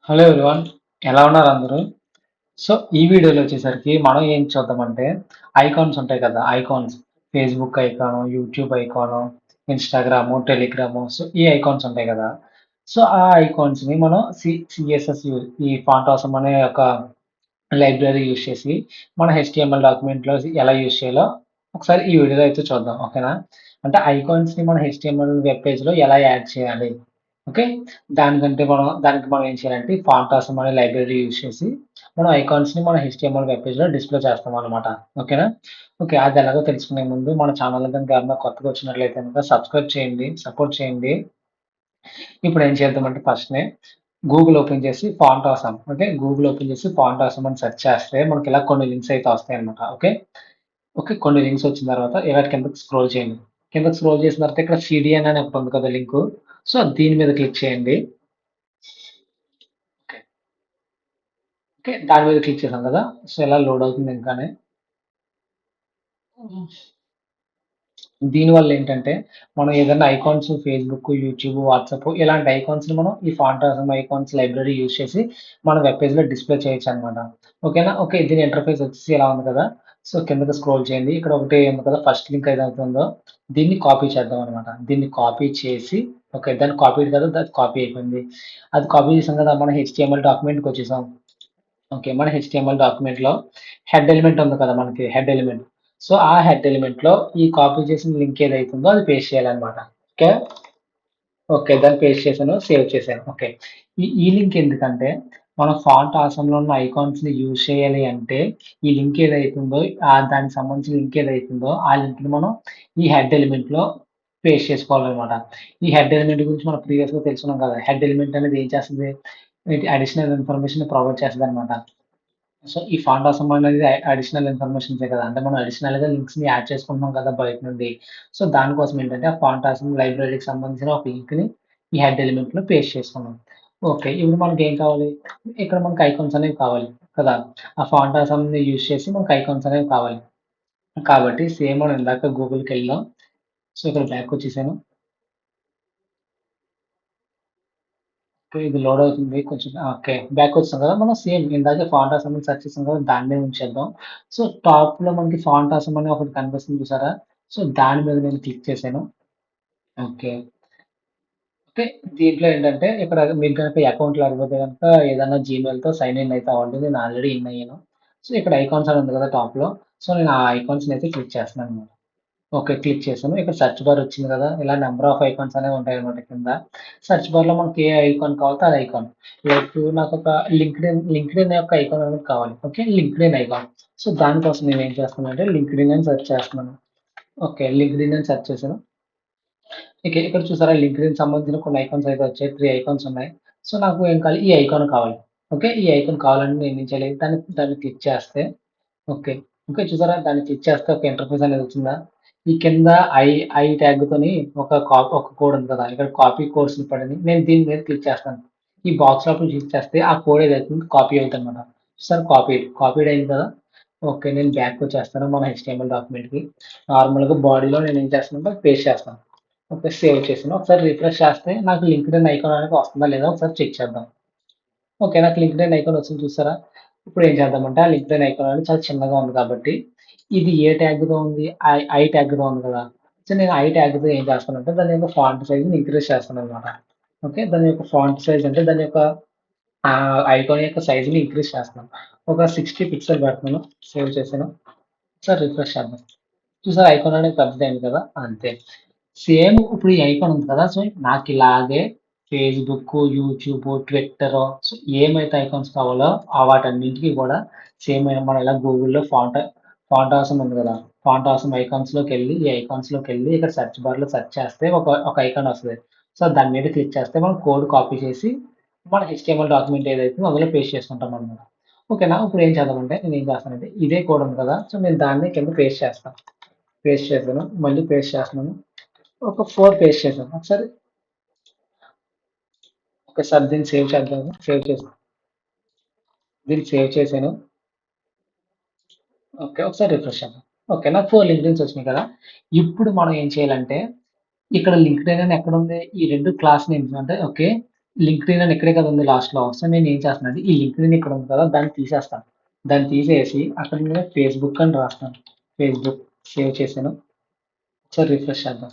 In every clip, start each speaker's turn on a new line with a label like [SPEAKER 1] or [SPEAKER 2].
[SPEAKER 1] Hello everyone, ఎలా ఉన్నారు అందరూ? సో ఈ వీడియోలో వచ్చేసరికి మనం ఏం చూద్దామంటే ఐకాన్స్ ఉంటాయి కదా, icons Facebook icon, YouTube icon, Instagram, Telegram. So ఈ ఐకాన్స్ ఉంటాయి కదా. సో ఆ ఐకాన్స్ని మనం సిఎస్ఎస్ ఈ ఫాంట్ అవసరం అనే ఒక లైబ్రరీ యూజ్ చేసి మన హెచ్టిఎంఎల్ డాక్యుమెంట్లో ఎలా యూజ్ చేయాలో ఒకసారి ఈ వీడియోలో అయితే చూద్దాం, ఓకేనా? అంటే ఐకాన్స్ని మన హెచ్టిఎంఎల్ వెబ్ పేజ్లో ఎలా యాడ్ చేయాలి, ఓకే? దానికి మనం ఏం చేయాలంటే ఫాంట్ అవసరం అనే లైబ్రరీ యూజ్ చేసి మనం ఐకాన్స్ని మన హెచ్టిఎంఎల్ వెబ్ పేజ్లో డిస్ప్లే చేస్తాం అనమాట, ఓకేనా? ఓకే, అది ఎలాగో తెలుసుకునే ముందు మన ఛానల్ కనుక ఎవరైనా కొత్తగా వచ్చినట్లయితే కనుక సబ్స్క్రైబ్ చేయండి, సపోర్ట్ చేయండి. ఇప్పుడు ఏం చేద్దామంటే ఫస్ట్‌నే గూగుల్ ఓపెన్ చేసి ఫాంట్ అవసరం, ఓకే? గూగుల్ ఓపెన్ చేసి ఫాంట్ అవసరం అని సెర్చ్ చేస్తే మనకి ఇలా కొన్ని లింక్స్ అయితే వస్తాయన్నమాట, ఓకే? ఓకే, కొన్ని లింక్స్ వచ్చిన తర్వాత ఇలా కిందకి స్క్రోల్ చేయండి. కిందకి స్క్రోల్ చేసిన తర్వాత ఇక్కడ సిడిఎన్ అని ఒకటి ఉంది కదా లింకు. సో దీని మీద క్లిక్ చేయండి. ఓకే, ఓకే, దాని మీద క్లిక్ చేసాం కదా. సో ఇలా లోడ్ అవుతుంది ఇంకానే. దీనివల్ల ఏంటంటే మనం ఏదైనా ఐకాన్స్ ఫేస్బుక్, యూట్యూబ్, వాట్సాప్ ఇలాంటి ఐకాన్స్ని మనం ఈ ఫాంటాసమ్ ఐకాన్స్ లైబ్రరీ యూజ్ చేసి మన వెబ్ పేజ్లో డిస్ప్లే చేయొచ్చు అనమాట, ఓకేనా? ఓకే, దీని ఇంటర్ఫేస్ వచ్చేసి ఇలా ఉంది కదా. సో కిందకి స్క్రోల్ చేయండి, ఇక్కడ ఒకటి ఉంది కదా, ఫస్ట్ లింక్ ఏదైతే ఉందో దీన్ని కాపీ చేద్దాం అనమాట. దీన్ని కాపీ చేసి, ఓకే, దాన్ని కాపీ కదా, అది కాపీ అయిపోయింది. అది కాపీ చేసాం కదా, మన హెచ్టిఎంఎల్ డాక్యుమెంట్కి వచ్చేసాం. ఓకే, మన హెచ్టిఎంఎల్ డాక్యుమెంట్లో హెడ్ ఎలిమెంట్ ఉంది కదా, మనకి హెడ్ ఎలిమెంట్. సో ఆ హెడ్ ఎలిమెంట్లో ఈ కాపీ చేసిన లింక్ ఏదైతే ఉందో అది పేస్ట్ చేయాలన్నమాట, ఓకే? ఓకే, దాన్ని పేస్ట్ చేశాను, సేవ్ చేశాను. ఓకే, ఈ లింక్ ఎందుకంటే మనం ఫాంట్ ఆసంలో ఉన్న ఐకాన్స్ని యూజ్ చేయాలి అంటే ఈ లింక్ ఏదైతే ఉందో దానికి సంబంధించిన లింక్ ఏదైతే ఉందో ఆ లింక్ని మనం ఈ హెడ్ ఎలిమెంట్లో పేస్ట్ చేసుకోవాలన్నమాట. ఈ హెడ్ ఎలిమెంట్ గురించి మనం ప్రీవియస్గా తెలుసుకున్నాం కదా. హెడ్ ఎలిమెంట్ అనేది ఏం చేస్తుంది, అడిషనల్ ఇన్ఫర్మేషన్ ప్రొవైడ్ చేస్తుంది అనమాట. సో ఈ ఫాంటాసమ్ అనేది అడిషనల్ ఇన్ఫర్మేషన్సే కదా, అంటే మనం అడిషనల్‌గా లింక్స్‌ని యాడ్ చేసుకుంటున్నాం కదా బయట నుండి. సో దానికోసం ఏంటంటే ఆ ఫాంటాసమ్ లైబ్రరీకి సంబంధించిన ఒక లింక్‌ని ఈ హెడ్ ఎలిమెంట్‌లో పేస్ట్ చేసుకున్నాం. ఓకే, ఇప్పుడు మనకేం కావాలి? ఇక్కడ మనకు ఐకాన్స్ అనేవి కావాలి కదా. ఆ ఫాంటాసమ్‌ని యూజ్ చేసి మనకు ఐకాన్స్ అనేవి కావాలి. కాబట్టి సేమ్ మనం ఇందాక గూగుల్‌కెళ్ళాం. సో ఇక్కడ బ్యాక్‌కొచ్చేసాను. ఓకే, ఇది లోడ్ అవుతుంది కొంచెం. ఓకే, బ్యాక్ వచ్చాం కదా, మనం సేమ్ ఇందాక ఫాంట్ ఆసమ్ అని సెర్చ్ చేసాం కదా, దాన్నే ఉంచేద్దాం. సో టాప్ లో మనకి ఫాంట్ ఆసమ్ అని ఒకటి కనిపిస్తుంది చూసారా. సో దాని మీద నేను క్లిక్ చేశాను. ఓకే, ఓకే, దీంట్లో ఏంటంటే ఇక్కడ మీకు కనుక అకౌంట్ లేకపోతే కనుక ఏదైనా జీమెయిల్తో సైన్ ఇన్ అయితే అవ్వండి. నేను ఆల్రెడీ ఇన్ అయ్యాను. సో ఇక్కడ ఐకాన్స్ అని ఉంది కదా టాప్ లో. సో నేను ఆ ఐకాన్స్ అయితే క్లిక్ చేస్తున్నాను అనమాట. ఓకే, క్లిక్ చేశాను. ఇక్కడ సెర్చ్ బార్ వచ్చింది కదా, ఇలా నెంబర్ ఆఫ్ ఐకాన్స్ అనేవి ఉంటాయన్నమాట కింద. సెర్చ్ బార్‌లో మనకి ఏ ఐకాన్ కావాలితే అది ఐకాన్. లైక్ నాకొక లింక్డ్ఇన్ యొక్క ఐకాన్ అనేది కావాలి. Okay, LinkedIn icon. సో దానికోసం నేనేం చేస్తున్నానంటే లింక్డ్ఇన్ అని సెర్చ్ చేస్తున్నాను. ఓకే, లింక్డ్ఇన్ అని సెర్చ్ చేశాను. ఓకే, ఇక్కడ చూసారా లింక్డ్ఇన్ సంబంధించిన కొన్ని ఐకాన్స్ అయితే వచ్చాయి. 3 ఐకాన్స్ ఉన్నాయి. సో నాకు ఏం కావాలి? ఈ ఐకాన్ కావాలి. ఓకే, ఈ ఐకాన్ కావాలంటే నేనేం చేయాలి? దాన్ని క్లిక్ చేస్తే ఓకే. ఓకే, చూసారా దాన్ని క్లిక్ చేస్తే ఒక ఇంటర్ఫేస్ అనేది వచ్చిందా? ఈ కింద ఐ ఐ ట్యాగ్‌తోని ఒక కోడ్ ఉంది కదా. ఇక్కడ కాపీ కోడ్స్ పడింది. నేను దీని మీద క్లిక్ చేస్తాను. ఈ బాక్స్ లోపల క్లిక్ చేస్తే ఆ కోడ్ ఏదైతే ఉందో కాపీ అవుతుందన్నమాట. చూసారా కాపీడ్ అయింది కదా. ఓకే, నేను బ్యాక్‌కొచ్చేస్తాను మన హెచ్టీఎంఎల్ డాక్యుమెంట్‌కి. నార్మల్‌గా బాడీలో నేనేం చేస్తానంటే పేస్ట్ చేస్తాను. ఓకే, సేవ్ చేశాను. ఒకసారి రిఫ్రెష్ చేస్తే నాకు లింక్డ్ఇన్ ఐకాన్ అనేది వస్తుందా లేదా ఒకసారి చెక్ చేద్దాం. ఓకే, నాకు లింక్డ్ఇన్ ఐకాన్ వచ్చింది చూసారా? ఇప్పుడు ఏం చేద్దామంటే ఆ లింక్డ్ఇన్ ఐకాన్ అనేది చాలా చిన్నగా ఉంది కాబట్టి ఇది ఏ ట్యాగ్‌తో ఉంది? ఐ ట్యాగ్‌తో ఉంది కదా. సో నేను ఐ ట్యాగ్‌తో ఏం చేస్తానంటే దాని యొక్క ఫాంట్ సైజ్‌ని ఇంక్రీజ్ చేస్తాననమాట. ఓకే, దాని యొక్క ఫాంట్ సైజ్ అంటే దాని యొక్క ఐకాన్ యొక్క సైజ్‌ని ఇంక్రీజ్ చేస్తున్నాను. ఒక 60 పిక్సెల్ పెడుతున్నాను. సేవ్ చేశాను. ఒకసారి రిఫ్రెష్ చేద్దాం. చూసారా ఐకాన్ అనేది పెద్దదయింది కదా, అంతే. సేమ్ ఇప్పుడు ఈ ఐకాన్ ఉంది కదా. సో నాకిలాగే ఫేస్‌బుక్, యూట్యూబ్, ట్విట్టర్, సో ఏమైతే ఐకాన్స్ కావాలో వాటన్నింటికి కూడా సేమ్ మనం ఇలా గూగుల్‌లో ఫాంట్ ఆసమ్ ఉంది కదా. ఫాంట్ ఆసమ్ ఐకాన్స్‌లోకెళ్ళి ఈ ఐకాన్స్‌లోకెళ్ళి ఇక్కడ సెర్చ్ బార్‌లో సెర్చ్ చేస్తే ఒక ఐకాన్ వస్తది. సో దాని మీద క్లిక్ చేస్తే మనం కోడ్ కాపీ చేసి మన హెచ్టీఎంఎల్ డాక్యుమెంట్ ఏదైతే ఉందో అందులో పేస్ట్ చేసుకుంటామనమాట. ఓకేనా? ఇప్పుడు ఏం చేద్దామంటే నేనేం చేస్తానంటే ఇదే కోడ్ ఉంది కదా. సో నేను దాన్ని కింద పేస్ట్ చేస్తాను. పేస్ట్ చేశాను. మళ్ళీ పేస్ట్ చేస్తున్నాను. ఒక 4 పేస్ట్ చేశాను. ఒకసారి దీన్ని సేవ్ చేద్దాము. దీన్ని సేవ్ చేశాను. ఓకే, ఒకసారి రిఫ్రెష్ చేద్దాం. ఓకే, నాకు 4 లింక్డ్ఇన్స్ వచ్చినాయి కదా. ఇప్పుడు మనం ఏం చేయాలంటే ఇక్కడ లింక్డ్ఇన్ అని ఎక్కడుంది? ఈ 2 క్లాస్ నేమ్స్ అంటే ఓకే. లింక్డ్ఇన్ అని ఇక్కడే కదా ఉంది లాస్ట్‌లో. సో, నేనేం చేస్తానంటే ఈ లింక్డ్ఇన్ ఇక్కడ ఉంది కదా! దాన్ని తీసేస్తాను. దాన్ని తీసేసి అక్కడ నేను ఫేస్‌బుక్ అని రాస్తాను. ఫేస్‌బుక్ సేవ్ చేశాను. ఒకసారి రిఫ్రెష్ చేద్దాం.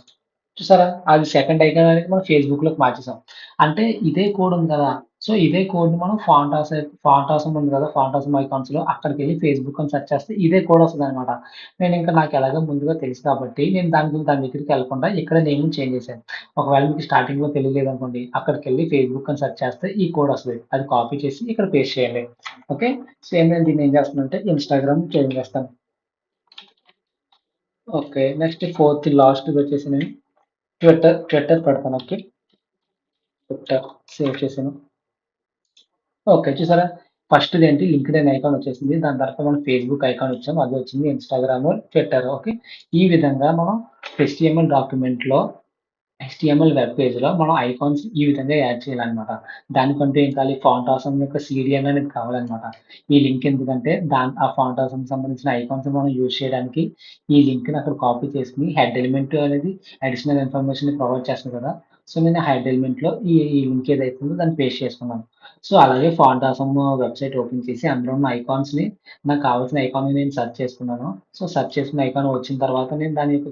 [SPEAKER 1] చూసారా? అది సెకండ్ ఐకాన్ అనేది మనం ఫేస్‌బుక్‌లోకి మార్చేసాం. అంటే ఇదే కోడ్ ఉంది కదా! సో, ఇదే కోడ్‌ని మనం ఫాంటాసం ఉంది కదా! ఫాంటాసం ఐకాన్స్‌లో అక్కడికెళ్ళి ఫేస్‌బుక్ అని సెర్చ్ చేస్తే ఇదే కోడ్ వస్తదనమాట. నేనింక నాకెలాగో ముందుగా తెలుసు కాబట్టి నేను దాని దగ్గరికి వెళ్ళకుండా ఇక్కడ నేమ్‌ని చేంజ్ చేశాను. ఒకవేళ మీకు స్టార్టింగ్‌లో తెలియలేదనుకోండి అక్కడికెళ్ళి ఫేస్‌బుక్ అని సెర్చ్ చేస్తే ఈ కోడ్ వస్తది. అది కాపీ చేసి ఇక్కడ పేస్ట్ చేయండి. ఓకే. సేమ్ నేను దీన్ని ఏం చేస్తానంటే ఇన్‌స్టాగ్రామ్ చేంజ్ చేస్తాను. ఓకే. నెక్స్ట్ ఫోర్త్ లాస్ట్‌దొచ్చేసి నేను ట్విట్టర్ పెడతాను. ఓకే. ట్విట్టర్ సేవ్ చేశాను. ఓకే. చూసారా? ఫస్ట్‌దేంటి లింక్డ్ఇన్ ఐకాన్ వచ్చేసింది. దాని తర్వాత మనం ఫేస్‌బుక్ ఐకాన్ ఇచ్చాం. అది వచ్చింది. Instagram, Twitter okay. ఈ విధంగా మనం హెచ్‌టీఎంఎల్ డాక్యుమెంట్‌లో హెచ్‌టీఎంఎల్ వెబ్ పేజ్‌లో మనం ఐకాన్స్ ఈ విధంగా యాడ్ చేయాలన్నమాట. దానికంటూ ఏం కావాలి ఫాంట్ అవసరం యొక్క సీడీఎన్ అనేది కావాలన్నమాట. ఈ లింక్ ఎందుకంటే ఆ ఫాంట్ అవసరంకి సంబంధించిన ఐకాన్స్ మనం యూజ్ చేయడానికి ఈ లింక్‌ని అక్కడ కాపీ చేసుకొని హెడ్ ఎలిమెంట్ అనేది అడిషనల్ ఇన్ఫర్మేషన్‌ని ప్రొవైడ్ చేస్తుంది కదా! సో, నేను హెడ్ ఎలిమెంట్‌లో ఈ లింక్ ఏదైతే ఉందో దాన్ని పేస్ట్ చేసుకున్నాను. సో, అలాగే ఫాంట్ అవసరం వెబ్‌సైట్ ఓపెన్ చేసి అందులో ఉన్న ఐకాన్స్‌ని నాకు కావాల్సిన ఐకాన్‌ని నేను సెర్చ్ చేసుకున్నాను. సో, సెర్చ్ చేసుకున్న ఐకాన్ వచ్చిన తర్వాత నేను దాని యొక్క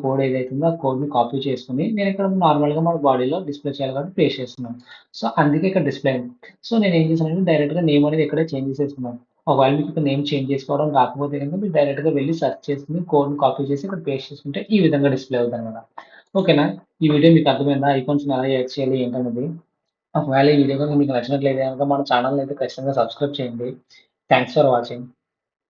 [SPEAKER 1] కోడ్ ఏదైతే ఉందో ఆ కోడ్‌ని కాపీ చేసుకొని నేను ఇక్కడ నార్మల్‌గా మన బాడీలో డిస్ప్లే చేయాలి కాబట్టి పేస్ట్ చేస్తున్నాను. సో, అందుకే ఇక్కడ డిస్ప్లే అయింది. సో, నేనేం చేశానంటే డైరెక్ట్‌గా నేమ్ అనేది ఇక్కడే చేంజ్ చేసేసుకున్నాను. ఒకవేళ మీకు ఇక్కడ నేమ్ చేంజ్ చేసుకోవడం రాకపోతే గనుక మీరు డైరెక్ట్‌గా వెళ్లి సెర్చ్ చేసుకొని కోడ్‌ని కాపీ చేసి ఇక్కడ పేస్ట్ చేసుకుంటే ఈ విధంగా డిస్ప్లే అవుద్దనమాట. ఓకేనా? ఈ వీడియో మీకు అర్థమైందా? ఐకాన్స్‌ని ఎలా యాడ్ చేయాలి ఏంటనేది? ఒకవేళ ఈ వీడియో గనుక మీకు నచ్చినట్లయితే గనుక మన ఛానెల్‌ని అయితే ఖచ్చితంగా సబ్స్క్రైబ్ చేయండి. Thanks for watching.